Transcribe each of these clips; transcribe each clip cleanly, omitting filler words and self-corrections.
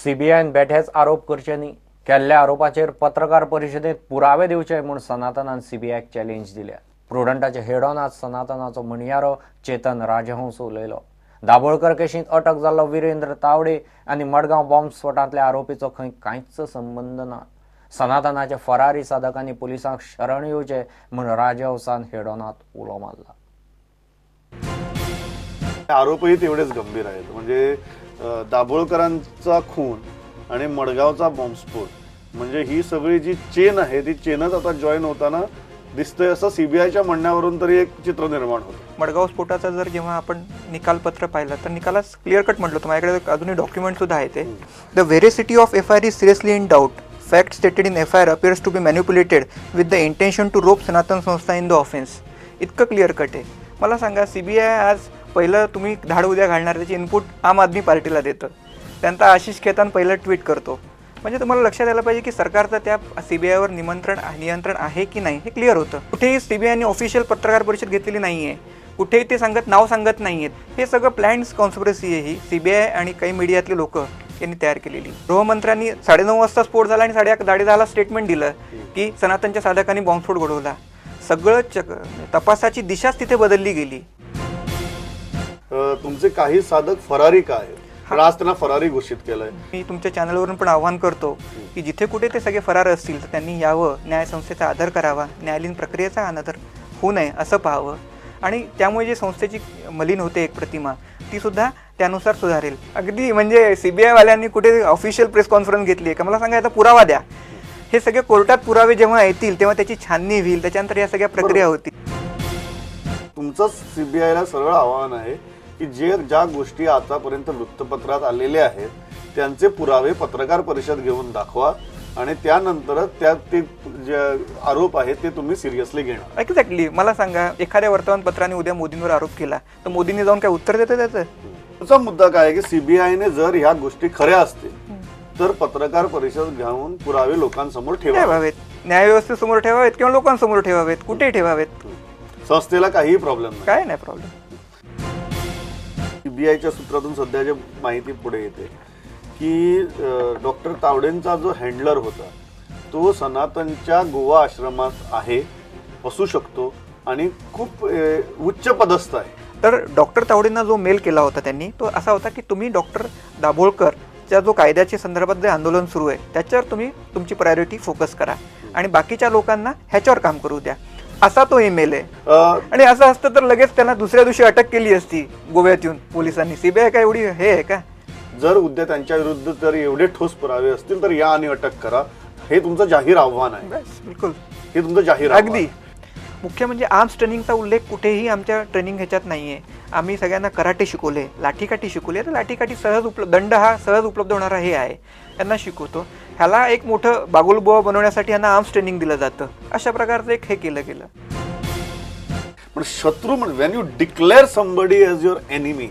सीबीआयन बेठेच आरोप करचे न्ही, केल्ल्या आरोपाचेर पत्रकार परिशदेंत पुरावे दिवचे म्हूण सनातनान सीबीआयक चॅलेंज दिल्या। प्रुडंटाचे हेड ऑन आज सनातनाचो म्हणयारो चेतन राजहंस उलयलो। दाभोळकर केशींत अटक जाल्लो वीरेंद्र तावडे आनी मडगांव बॉम्ब स्फोटांतल्या आरोपीचो खंय कांयच संबंध ना। सनातनाचे फरारी साधकांनी पुलिसांक शरण येवचे म्हूण राजहंसान हेड ऑनात उलो मारला। आरोपही तेवढेच गंभीर आहेत। म्हणजे दाभोळकरांचा खून आणि मडगावचा बॉम्बस्फोट म्हणजे ही सगळी जी चेन आहे ती चेनच आता जॉईन होताना दिसतंय असं सीबीआयच्या म्हणण्यावरून तरी एक चित्र निर्माण होतं। मडगाव स्फोटाचा जर जेव्हा आपण निकालपत्र पाहिलं तर निकालात क्लिअर कट म्हटलं होतं, माझ्याकडे अजूनही डॉक्युमेंट सुद्धा आहे ते। The veracity of FIR is seriously in doubt. Fact stated in FIR appears to be manipulated with the intention to rope Sanatan Sanstha in the offence. इतकं क्लिअर कट आहे। मला सांगा, सीबीआय आज पहिलं तुम्ही धाड उद्या घालणार त्याची इनपुट आम आदमी पार्टीला देतं, त्यांचा आशिष खेतान पहिलं ट्विट करतो। म्हणजे तुम्हाला लक्षात यायला पाहिजे की सरकारचं त्या सीबीआयवर नियंत्रण आहे की नाही हे क्लिअर होतं। कुठेही सीबीआयने ऑफिशियल पत्रकार परिषद घेतलेली नाही आहे, कुठेही ते नाव सांगत नाही आहेत। हे सगळं प्लॅन्ड कॉन्स्पिरसी आहे ही सीबीआय आणि काही मीडियातले लोक यांनी तयार केलेली। गृहमंत्र्यांनी 9:30 वाजता स्फोट झाला आणि 10:30 स्टेटमेंट दिलं की सनातनच्या साधकांनी बॉम्बस्फोट घडवला। सगळं तपासाची दिशाच तिथे बदलली गेली। तुमचे काही साधक फरारी का आहेत? आज त्यांना फरारी घोषित केलंय। मी तुमच्या चॅनलवरून पण आवाहन करतो की जिथे कुठे ते सगळे फरार असतील तर त्यांनी यावं, न्यायसंस्थेचा आदर करावा, न्यायालयीन प्रक्रियेचा अनादर होऊ नये असं पाहावं आणि त्यामुळे जे संस्थेची मलिन होते एक प्रतिमा ती सुद्धा त्यानुसार सुधारेल। अगदी म्हणजे सीबीआय वाल्यांनी कुठे ऑफिशियल प्रेस कॉन्फरन्स घेतली आहे का? मला सांगा, याचा पुरावा द्या। हे सगळे कोर्टात पुरावे जेव्हा येतील तेव्हा त्याची छाननी होईल, त्याच्यानंतर या सगळ्या प्रक्रिया होतील। तुमचं सीबीआयला सरळ आवाहन आहे की ज्या गोष्टी आतापर्यंत वृत्तपत्रात आलेल्या आहेत त्यांचे पुरावे पत्रकार परिषद घेऊन दाखवा आणि त्यानंतर ते जे आरोप आहेत ते तुम्ही सिरियसली घेणार। एक्झॅक्टली। मला सांगा, एखाद्या वर्तमानपत्राने उद्या मोदींवर आरोप केला तर मोदींनी जाऊन काय उत्तर देतं त्याचं? तुझा मुद्दा काय आहे की सीबीआयने जर ह्या गोष्टी खऱ्या असतील तर पत्रकार परिषद घेऊन पुरावे लोकांसमोर ठेवावेत, न्यायव्यवस्थेसमोर ठेवावेत किंवा लोकांसमोर ठेवावेत, कुठेही ठेवावेत। संस्थेला काही प्रॉब्लेम नाही, काय नाही प्रॉब्लेम। सीबीआयच्या सूत्रातून सध्या जी माहिती पुढे येते की डॉक्टर तावडेंचा जो हँडलर होता तो सनातनच्या गोवा आश्रमात आहे, असू शकतो आणि खूप उच्च पदस्थ आहे। तर डॉक्टर तावडेंना जो मेल केला होता त्यांनी तो असा होता की तुम्ही डॉक्टर दाभोळकरच्या जो कायद्याच्या संदर्भात जे आंदोलन सुरू आहे त्याच्यावर तुम्ही तुमची प्रायोरिटी फोकस करा आणि बाकीच्या लोकांना ह्याच्यावर काम करू द्या, असा तो ईमेल आहे। आणि असं असतं तर लगेच त्यांना दुसऱ्या दिवशी अटक केली असती गोव्यात येऊन पोलिसांनी। सीबीआय काय एवढी हे आहे का? जर उद्या त्यांच्या विरुद्ध जर एवढे ठोस पुरावे असतील तर या आणि अटक करा, हे तुमचं जाहीर आव्हान आहे। बिलकुल, हे तुमचं जाहीर अगदी मुख्य म्हणजे आर्म्स ट्रेनिंगचा उल्लेख कुठेही आमच्या ट्रेनिंग ह्याच्यात नाहीये। आम्ही सगळ्यांना कराटे शिकवले, लाठीकाठी शिकवले, तर लाठीकाठी सहज उपलब्ध, दंड हा सहज उपलब्ध होणारा हे आहे, त्यांना शिकवतो। ह्याला एक मोठं बागुलबुवा बनवण्यासाठी यांना आर्म्स ट्रेनिंग दिलं जातं, अशा प्रकारचं एक हे केलं गेलं। पण शत्रू म्हणजे when you declare somebody as your enemy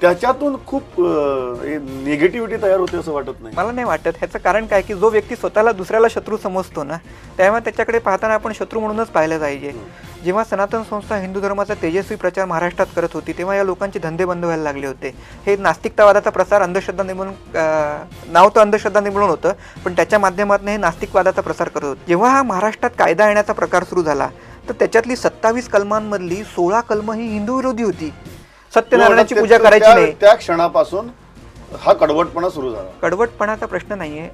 त्याच्यातून खूप निगेटिव्हिटी तयार होते असं वाटत नाही? मला नाही वाटत। ह्याचं कारण काय की जो व्यक्ती स्वतःला दुसऱ्याला शत्रू समजतो ना, तेव्हा त्याच्याकडे पाहताना आपण शत्रू म्हणूनच पाहिलं पाहिजे। जेव्हा सनातन संस्था हिंदू धर्माचा तेजस्वी प्रचार महाराष्ट्रात करत होती तेव्हा या लोकांचे धंदे बंद व्हायला लागले होते। हे नास्तिकतावादाचा प्रसार अंधश्रद्धा निर्मूलन, नाव तर अंधश्रद्धा निर्मूलन होतं पण त्याच्या माध्यमातून हे नास्तिकवादाचा प्रसार करत होते। जेव्हा हा महाराष्ट्रात कायदा येण्याचा प्रकार सुरू झाला तर त्याच्यातली 27 कलमांमधली 16 कलम ही हिंदू विरोधी होती। सत्यनारायणाची पूजा करायची नाही, त्या क्षणापासून हा कडवटपणा सुरू झाला। कडवटपणाचा प्रश्न नाहीये,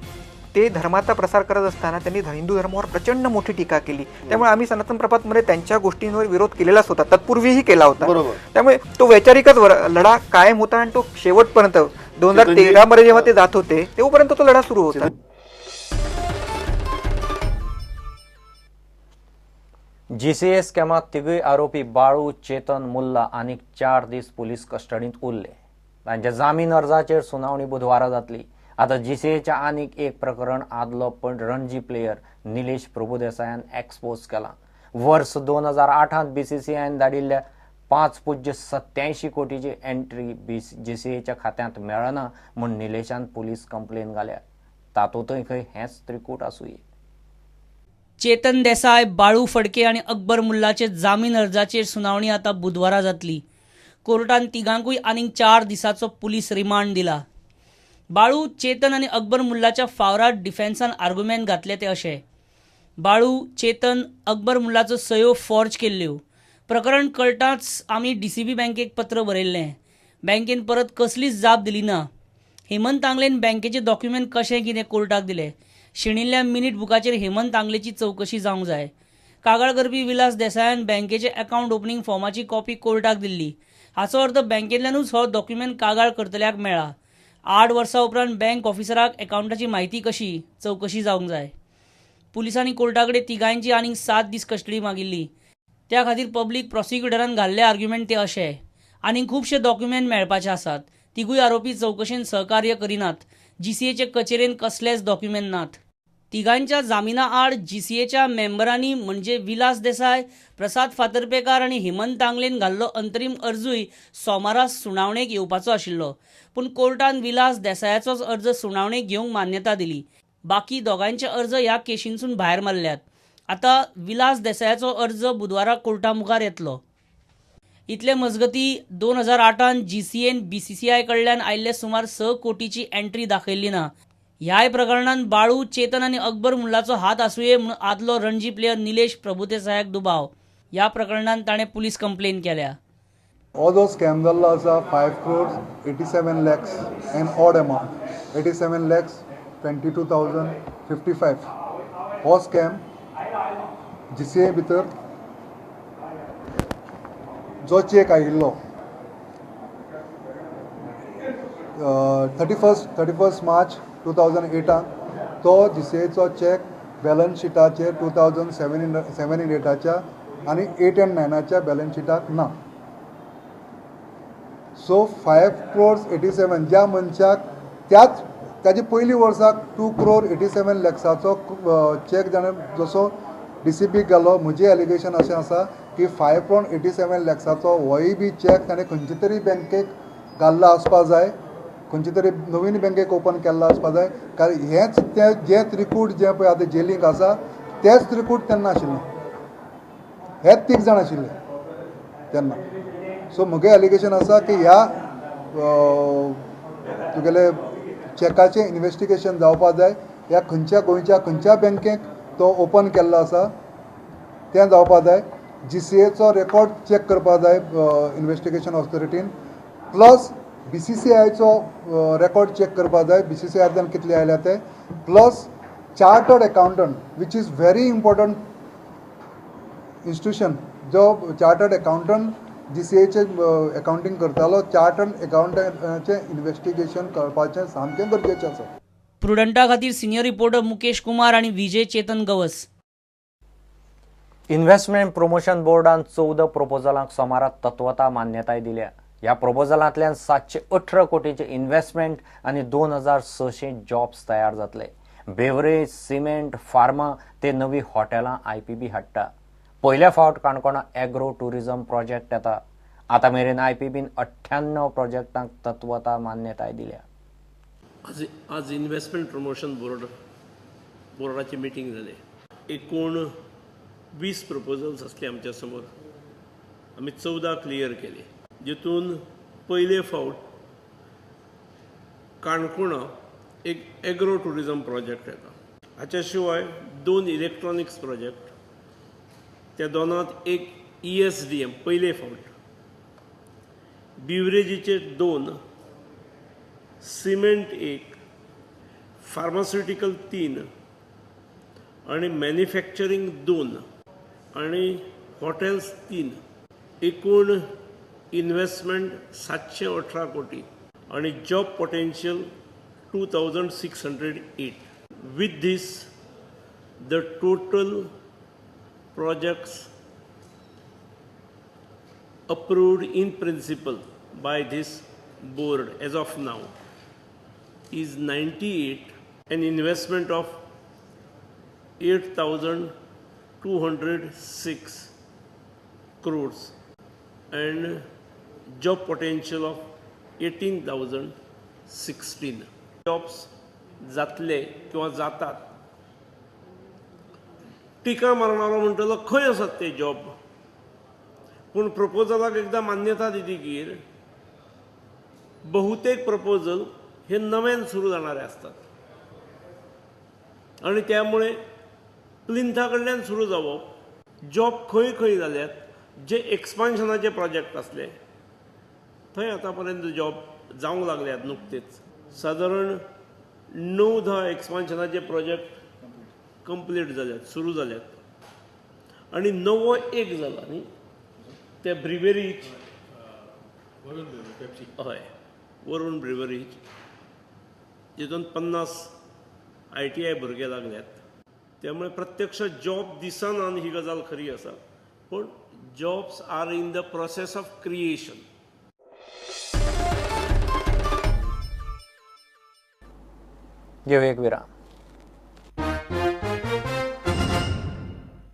ते धर्माचा प्रसार करत असताना त्यांनी हिंदू धर्मावर प्रचंड मोठी टीका केली। त्यामुळे आम्ही सनातन प्रभातमध्ये त्यांच्या गोष्टींवर विरोध केलेलाच होता, तत्पूर्वीही केला होता। त्यामुळे तो वैचारिकच लढा कायम होता आणि तो शेवटपर्यंत 2013 मध्ये जेव्हा ते जात होते तेव्हापर्यंत तो लढा सुरू होता। जीसीए स्कॅमात तिगूय आरोपी बाळू, चेतन, मुल्ला आनी 4 दीस पोलीस कस्टडींत उरले। तांच्या जामीन अर्जाचेर सुनावणी बुधवारा जातली। आता जीसीएच्या आनीक एक प्रकरण आदलो पण रणजी प्लेयर निलेश प्रभुदेसायान एक्सपोज केला। वर्स 2008 बीसीसीआयन धाडिल्ल्या 5.87 कोटीची एंट्री जीसीएच्या खात्यांत मेळना म्हूण निलेशान पोलीस कंप्लेन घाल्या। तातूंतय खंय हेच त्रिकूट आसूये। चेतन देसाय, बाळू फडके आणि अकबर मुल्लाचे जामीन अर्जाचेर सुनावणी आता बुधवारा जातली। कोर्टान तिगांकूय आनीक 4 दिसाचो पुलीस रिमांड दिला। बाळू, चेतन आनी अकबर मुल्लाच्या फावरात डिफेन्सान आर्ग्युमेंट घातले ते अशे. बाळू, चेतन, अकबर मुल्लाचो सयो फॉर्ज केल्ल्यो. प्रकरण कळटाच आमी DCB बँकेक पत्र बरयल्लें. बँकेन परत कसलीच जाप दिली ना. हेमंत आंगलेन बँकेचे डॉक्युमेंट कशें कितें कोर्टाक दिले. शिणिल्ल्या मिनीट बुकाचेर हेमंत आंगलेची चवकशी जावंक जाय. कागाळ करपी विलास देसायान बँकेचे अकाउंट ओपनिंग फॉर्माची कॉपी कोर्टाक दिल्ली. हाचो अर्थ बँकेंतल्यानूच हो डॉक्युमेंट कागाळ करतल्याक मेळ्ळा. 8 वर्सां उपरांत बँक ऑफिसराक अकाउंटाची म्हायती कशी, चवकशी जावंक जाय. पुलिसांनी कोर्टाकडे तिगांयची आनीक 7 दीस कस्टडी मागिल्ली. त्या खातीर पब्लीक प्रॉसिक्युटरान घाल्ले आर्ग्युमेंट ते अशे. आनीक खुबशे डॉक्युमेंट मेळपाचे आसात. तिगूय आरोपी चवकशेन सहकार्य करिनात. GCAचे कचेरेन कसलेच डॉक्युमेंट नात. तिगांच्या जामिना आड GCAच्या मेंबरांनी म्हणजे विलास देसाय, प्रसाद फातर्पेकार आनी हेमंत आंगलेन घाल्लो अंतरीम अर्जूय सोमारास सुनावणेक येवपाचो आशिल्लो. पूण कोर्टान विलास देसायाचोच अर्ज सुनावणेक घेवंक मान्यता दिली. बाकी दोगांचे अर्ज ह्या केशींतसून भायर मारल्यात. आतां विलास देसायाचो अर्ज बुधवारा कोर्टा मुखार येतलो. इतले मजगतीं 2008 GCAन BCCI कडल्यान आयिल्ले सुमार 6 कोटीची एंट्री दाखयल्ली ना. ह्याय प्रकरणांत बाळू, चेतन आनी अकबर मुल्लाचो हात आसूये म्हूण आदलो रणजी प्लेयर निलेश प्रभुदेसायाक दुबाव. ह्या प्रकरणांत ताणें पुलीस कंप्लेन केल्या. हो जो स्कॅम जाल्लो आसा 5 crores 87 lakhs an odd amount 87 lakhs 22,055 हो स्कॅम GCA भितर जो चेक आयिल्लो 31 March 2008 तो GCAचो चेक बॅलन्स शिटाचेर 2007 and 8च्या आनी 8 and 9च्या बॅलन्स शिटाक ना. सो 5 crores 87 ज्या मनशाक ताजे पयलीं वर्साक 2 crore 87 lakhsचो चेक जाणें जसो DCBक घालो. म्हजें एलिगेशन अशें आसा की 5 crore 87 lakhsचो होय बी चेक ताणें खंयचे तरी बँकेक घाल्लो आसपा जाय, खंयचे तरी नवीन बँकेक ओपन केल्लो आसपा जाय. कारण हेंच जें त्रिकूट जें पळय आतां जेलींक आसा तेंच त्रिकूट तेन्ना आशिल्लें. हेच 3 जाण आशिल्ले तेन्ना. सो म्हजें एलिगेशन आसा की ह्या तुगेले चॅकाचें इन्वेस्टिगेशन जावपा जाय. ह्या गोंयच्या खंयच्या बँकेक तो ओपन केल्लो आसा तें जावपा जाय. GCAचो रेकॉर्ड चॅक करपा जाय इन्वेस्टिगेशन ऑथॉरिटीन. प्लस BCCIचो रेकॉर्ड चॅक करपा जाय. BCCIतल्यान कितले आयल्या ते. Plus chartered accountant which is very important institution. जो चार्टर्ड अकावंटंट GCAचे अकावंटींग करतालो, चार्टर्ड अकावंटंटाचें इन्वेस्टिगेशन करपाचें सामकें गरजेचें आसा. प्रुडंटा खातीर सिनियर रिपोर्टर मुकेश कुमार आनी विजय चेतन गवस. इन्व्हेस्टमेंट प्रमोशन बोर्डान 14 प्रपोजलांक सोमारात तत्वता मान्यताय दिल्या. ह्या प्रपोजलांतल्यान 718 कोटीचे इन्व्हेस्टमेंट आनी 2600 जॉब्स तयार जातले. बेवरेज, सिमेंट, फार्मा ते नवी हॉटेलां IPB हाडटा. पयल्या फावट काणकोणा एग्रो टुरिझम प्रोजेक्ट येता. आतां मेरेन IPBन 98 प्रोजेक्टांक तत्वता मान्यताय दिल्या. आज इन्व्हेस्टमेंट प्रमोशन बोर्डाची मिटींग जाली. एकूण 20 प्रपोजल्स असले आमच्या समोर. आमी 14 क्लियर केले. जितून पयले फावट काणकोणा एक एग्रो टुरिझम प्रोजेक्ट येता. हाच्या शिवाय 2 इलेक्ट्रॉनिक्स प्रोजेक्ट, त्या दोनांत एक ESDM पयले फावट, बिवरेजीचे 2, सिमेंट 1, फार्मास्युटिकल 3 आणि मॅन्युफॅक्चरिंग 2 आणि हॉटेल्स 3. एकूण इन्व्हेस्टमेंट 718 कोटी आणि job potential 2608. With this, the total projects approved in principle by this board as of now is 98, an investment of 8,206 crores and job potential of 18,016. Jobs जातले किंवा जातात. टिका मारणारो म्हणटलो खंय आसात ते जॉब. पूण प्रपोजलाक एकदां मान्यता दितकीर बहुतेक प्रपोजल हे नव्यान सुरू जाणारे असतात आणि त्यामुळे प्लिंथा कडल्यान सुरू जावप जॉब खंय खंय जाल्यात जे एक्सपान्शनाचे प्रोजेक्ट असले थंय आतां पर्यंत जॉब जावंक लागल्यात नुकतेच सादारण 9-10 एक्सपान्शनाचे प्रोजेक्ट कंप्लीट जाल्यात सुरू जाल्यात आणि नवो एक जाला न्ही ते ब्रिवेरीज हय वरून ब्रिवरीज जितून 50 ITI भुरगे लागल्यात त्यामुळे प्रत्यक्ष जॉब दिसनान ही गजाल खरी आसा पूण jobs are in the process of creation. घेऊ एक विराम.